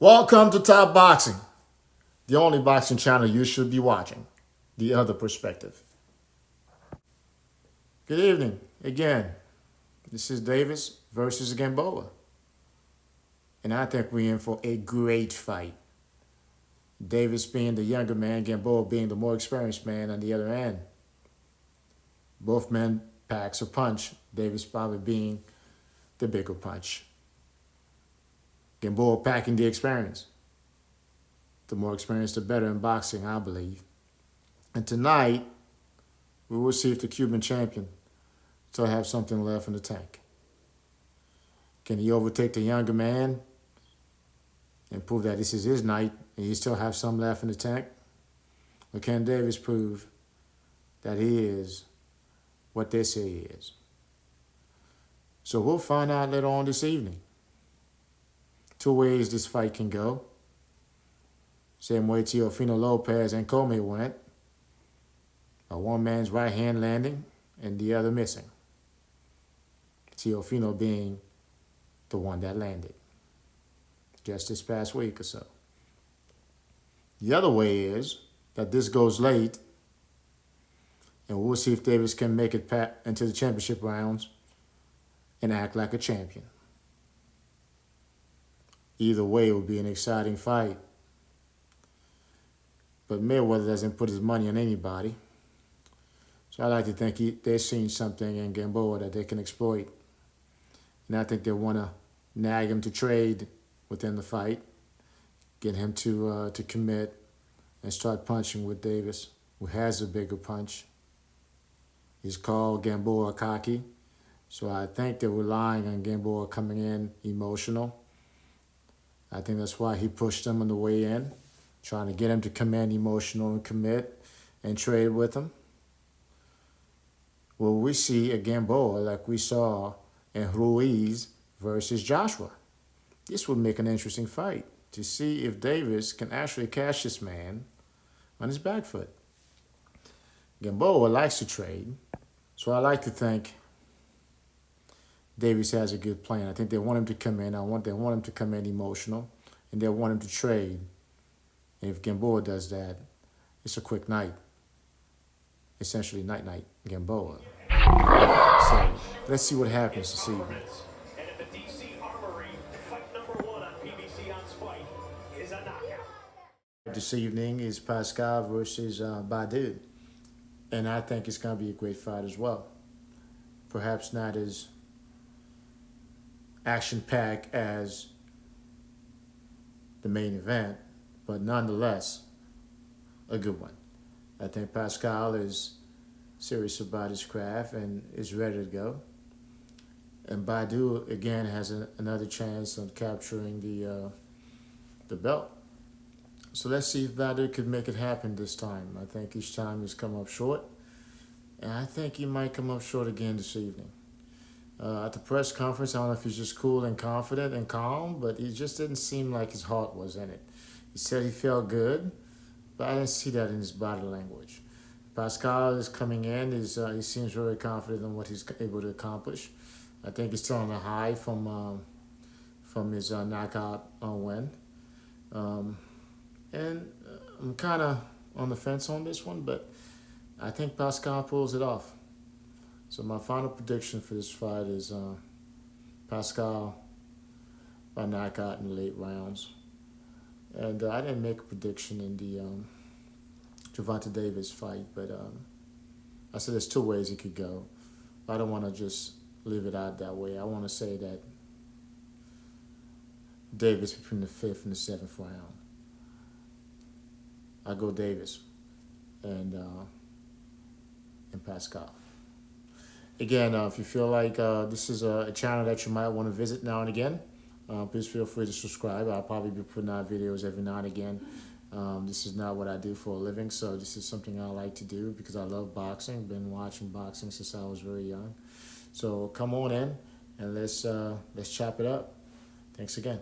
Welcome to Top Boxing, the only boxing channel you should be watching, The Other Perspective. Good evening. Again, this is Davis versus Gamboa. And I think we're in for a great fight. Davis being the younger man, Gamboa being the more experienced man on the other end. Both men packs a punch, Davis probably being the bigger punch. Gamboa packing the experience. The more experience, the better in boxing, I believe. And tonight, we will see if the Cuban champion still have something left in the tank. Can he overtake the younger man and prove that this is his night and he still have some left in the tank? Or can Davis prove that he is what they say he is? So we'll find out later on this evening. Two ways this fight can go. Same way Teofimo Lopez and Comey went. One man's right hand landing and the other missing. Teofimo being the one that landed just this past week or so. The other way is that this goes late and we'll see if Davis can make it into the championship rounds and act like a champion. Either way, it will be an exciting fight. But Mayweather doesn't put his money on anybody. So I like to think they've seen something in Gamboa that they can exploit. And I think they want to nag him to trade within the fight, get him to commit and start punching with Davis, who has a bigger punch. He's called Gamboa cocky. So I think they're relying on Gamboa coming in emotional. I think that's why he pushed him on the way in, trying to get him to come in emotional and commit and trade with him. Well, we see a Gamboa like we saw in Ruiz versus Joshua. This would make an interesting fight to see if Davis can actually catch this man on his back foot. Gamboa likes to trade, so I like to think Davis has a good plan. I think they want him to come in. They want him to come in emotional, and they want him to trade. And if Gamboa does that, it's a quick night. Essentially, night-night Gamboa. So let's see what happens this evening. This evening is Pascal versus Badou. And I think it's going to be a great fight as well. Perhaps not as action-packed as the main event, but nonetheless, a good one. I think Pascal is serious about his craft and is ready to go. And Badou, again, has another chance of capturing the belt. So let's see if Badou could make it happen this time. I think each time he's come up short, and I think he might come up short again this evening. At the press conference, I don't know if he's just cool and confident and calm, but he just didn't seem like his heart was in it. He said he felt good, but I didn't see that in his body language. Pascal is coming in. He seems very confident in what he's able to accomplish. I think he's still on a high from his knockout win. And I'm kind of on the fence on this one, but I think Pascal pulls it off. So my final prediction for this fight is Pascal by knockout in the late rounds. And I didn't make a prediction in the Gervonta Davis fight, but I said there's two ways it could go. I don't want to just leave it out that way. I want to say that Davis between the 5th and the 7th round. I go Davis and Pascal. Again, if you feel like this is a channel that you might want to visit now and again, please feel free to subscribe. I'll probably be putting out videos every now and again. This is not what I do for a living, so this is something I like to do because I love boxing. Been watching boxing since I was very young. So come on in and let's chop it up. Thanks again.